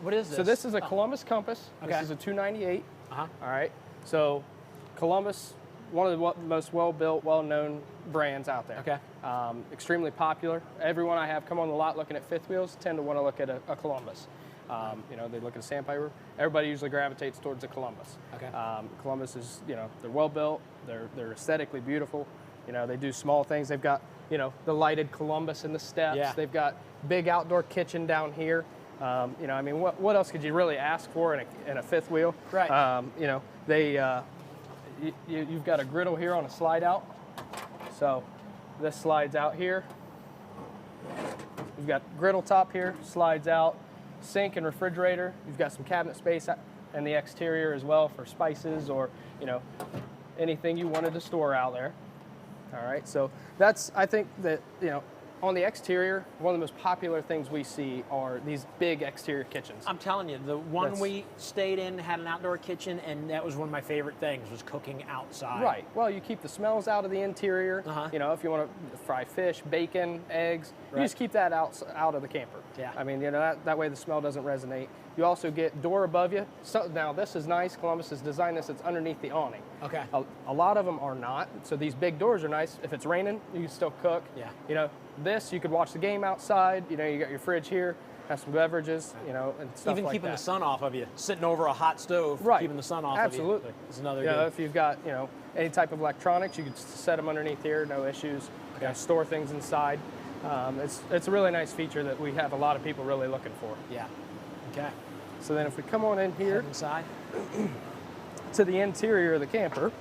What is this? So this is a Columbus Compass. Okay. This is a 298. Uh-huh. All right. So Columbus, one of the most well-built, well-known brands out there. Okay. Extremely popular. Everyone I have come on the lot looking at fifth wheels tend to want to look at a Columbus. You know, they look at a sandpiper. Everybody usually gravitates towards a Columbus. Okay. Columbus is, you know, they're well-built. They're aesthetically beautiful. You know, they do small things. They've got, you know, the lighted Columbus in the steps. Yeah. They've got big outdoor kitchen down here. You know, I mean, what else could you really ask for in a fifth wheel? Right. You know, you've got a griddle here on a slide out. So this slides out here. You've got griddle top here, slides out, sink and refrigerator. You've got some cabinet space in the exterior as well for spices or, you know, anything you wanted to store out there. All right, so that's, I think that, you know, on the exterior, one of the most popular things we see are these big exterior kitchens. I'm telling you, the one we stayed in had an outdoor kitchen, and that was one of my favorite things, was cooking outside. Right. Well, you keep the smells out of the interior. You know, if you want to fry fish, bacon, eggs, you just keep that out of the camper. Yeah. I mean, you know, that way the smell doesn't resonate. You also get door above you. So now this is nice. Columbus has designed this. It's underneath the awning. Okay. A lot of them are not. So these big doors are nice. If it's raining, you can still cook. Yeah. You know, this you could watch the game outside. You know, you got your fridge here, have some beverages. You know, and stuff Even like keeping that. the sun off of you, sitting over a hot stove, Right. keeping the sun off Absolutely. of you. It's another You know, good. if you've got, you know, any type of electronics, you could set them underneath here, no issues. You know, store things inside. It's a really nice feature that we have a lot of people really looking for. Yeah. Okay. So then if we come on in here Head inside. to the interior of the camper,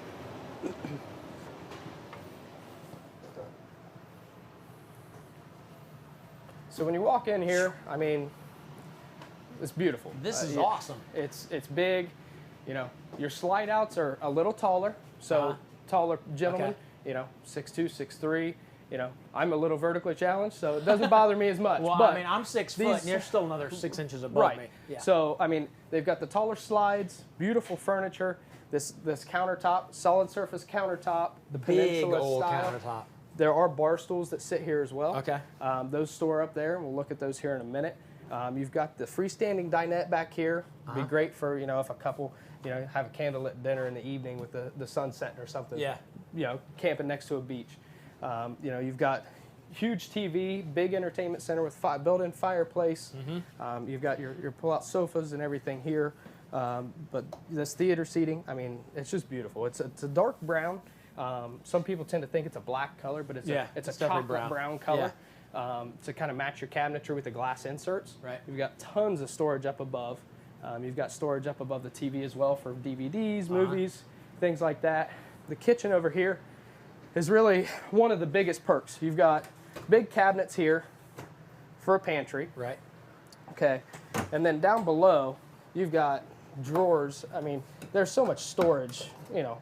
so when you walk in here, I mean, it's beautiful. This is awesome. It's big. You know, your slide outs are a little taller, so taller gentlemen, you know, 6'2", 6'3". You know, I'm a little vertically challenged, so it doesn't bother me as much. Well, but I mean, I'm 6 foot, and you're still another 6 inches above right. me. Yeah. So, I mean, they've got the taller slides, beautiful furniture, this countertop, solid surface countertop, the Big peninsula old style. countertop. There are bar stools that sit here as well. Okay. Those store up there, and we'll look at those here in a minute. You've got the freestanding dinette back here. Be great for, you know, if a couple, you know, have a candlelit dinner in the evening with the sun setting or something. Yeah. You know, camping next to a beach. You know, you've got huge TV, big entertainment center with built-in fireplace. You've got your pull-out sofas and everything here. But this theater seating, I mean, it's just beautiful. It's a dark brown. Some people tend to think it's a black color, but it's a chocolate brown color to kind of match your cabinetry with the glass inserts. Right. You've got tons of storage up above. You've got storage up above the TV as well for DVDs, movies, things like that. The kitchen over here is really one of the biggest perks. You've got big cabinets here for a pantry. Right. Okay. And then down below, you've got drawers. I mean, there's so much storage, you know.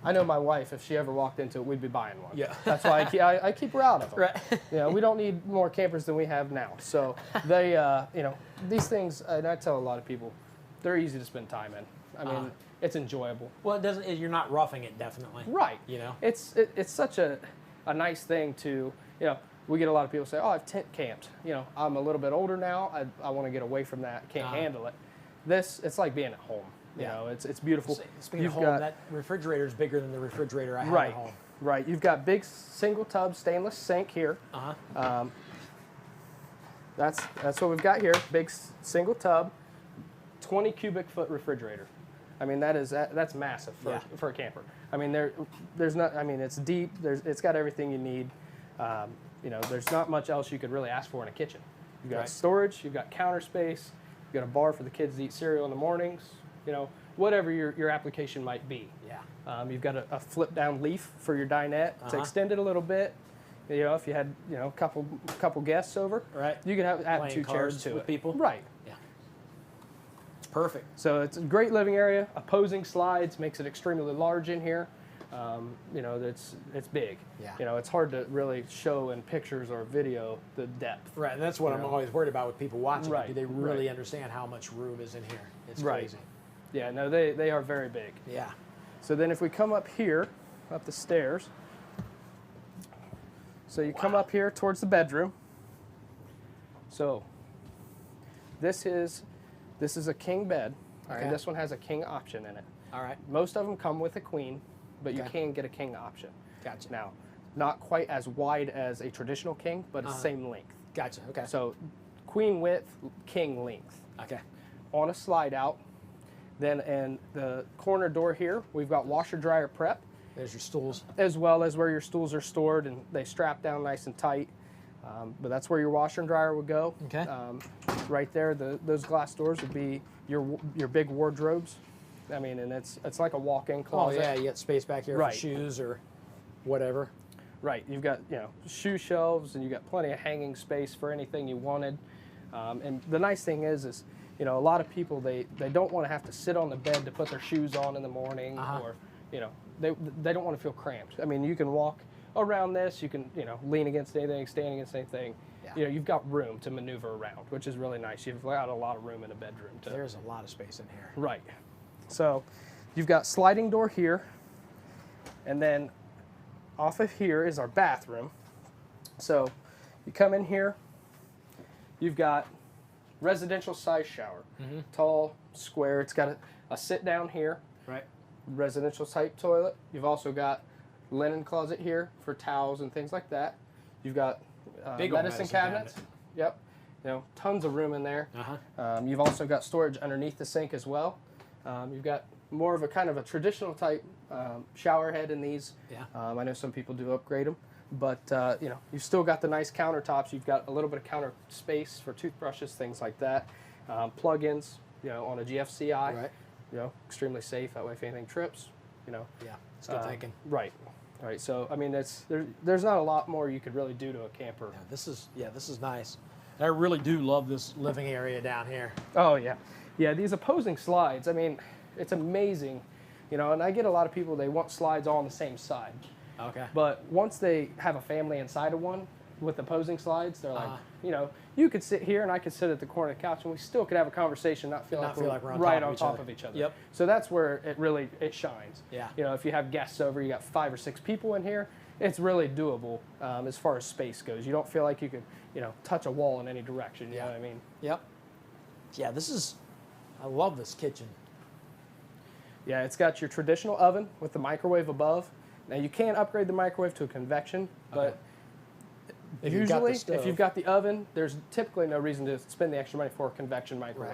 I know my wife, if she ever walked into it, we'd be buying one. Yeah. That's why I keep her out of them. Right. You know, we don't need more campers than we have now. So they, you know, these things, and I tell a lot of people, they're easy to spend time in. I mean, it's enjoyable. Well, it doesn't. You're not roughing it, definitely. Right. You know. It's such a nice thing to, you know, we get a lot of people say, oh, I've tent camped. You know, I'm a little bit older now. I want to get away from that. Can't handle it. It's like being at home. You know, it's beautiful. Speaking of home, that refrigerator is bigger than the refrigerator I have at home. Right. You've got big single tub stainless sink here. That's what we've got here. Big single tub, 20 cubic foot refrigerator. I mean, that's massive for a camper. I mean, there's not. I mean, it's deep. It's got everything you need. You know, there's not much else you could really ask for in a kitchen. You've got storage. You've got counter space. You've got a bar for the kids to eat cereal in the mornings. You know, whatever your application might be. Yeah. You've got a flip down leaf for your dinette to extend it a little bit. You know, if you had, you know, a couple guests over, you could add Playing 2 chairs cards to with it. people. Right. Yeah. It's perfect. So it's a great living area. Opposing slides makes it extremely large in here. You know, it's big. Yeah. You know, it's hard to really show in pictures or video the depth. Right, and that's what I'm know. always worried about with people watching. Right, Do they really right. understand how much room is in here? It's Right. crazy. Yeah, no, they are very big. Yeah. So then if we come up here, up the stairs, so you come up here towards the bedroom. So this is a king bed. All right, Okay. this one has a king option in it. All right. Most of them come with a queen, but you Okay. can get a king option. Gotcha. Now, not quite as wide as a traditional king, but it's same length. Gotcha. Okay. So queen width, king length. Okay. On a slide out, then in the corner door here, we've got washer dryer prep, There's your stools. as well as where your stools are stored, and they strap down nice and tight. But that's where your washer and dryer would go. Okay. Right there, those glass doors would be your big wardrobes. I mean, and it's like a walk-in Oh closet. yeah, you got space back here Right. for shoes or whatever. Right. You've got shoe shelves, and you got plenty of hanging space for anything you wanted. And the nice thing is a lot of people they don't want to have to sit on the bed to put their shoes on in the morning, or they don't want to feel cramped. I mean, you can walk around this, you can lean against anything, stand against anything. Yeah. You've got room to maneuver around, which is really nice. You've got a lot of room in a bedroom. There's a lot of space in here. Right. So you've got sliding door here, and then off of here is our bathroom. So you come in here, you've got residential size shower. Tall, square. It's got a sit down here. Right. Residential type toilet. You've also got linen closet here for towels and things like that. You've got Big old medicine medicine cabinets. Yep. Tons of room in there. Uh-huh. You've also got storage underneath the sink as well. You've got more of a kind of a traditional type shower head in these. Yeah. I know some people do upgrade them, but you've still got the nice countertops. You've got a little bit of counter space for toothbrushes, things like that. Plug-ins, on a GFCI. Right. Extremely safe. That way, if anything trips, Yeah. It's good thinking. Right. All right. So I mean, there's not a lot more you could really do to a camper. Yeah, this is nice. I really do love this living area down here. Oh yeah, yeah. These opposing slides. I mean, it's amazing, and I get a lot of people, they want slides all on the same side. Okay. But once they have a family inside of one with opposing slides, they're like, you could sit here and I could sit at the corner of the couch and we still could have a conversation, not feel like we're right on top of each other. Yep. So that's where it shines. Yeah. If you have guests over, you got 5 or 6 people in here, it's really doable as far as space goes. You don't feel like you could, touch a wall in any direction. You know what I mean? Yep. Yeah, I love this kitchen. Yeah, it's got your traditional oven with the microwave above. Now you can upgrade the microwave to a convection, but usually if you've got the oven, there's typically no reason to spend the extra money for a convection microwave.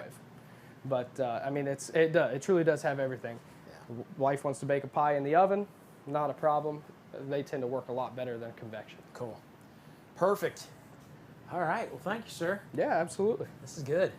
Right. But I mean, it truly does have everything. Yeah. Wife wants to bake a pie in the oven, not a problem. They tend to work a lot better than convection. Cool. Perfect. All right. Well, thank you, sir. Yeah, absolutely. This is good.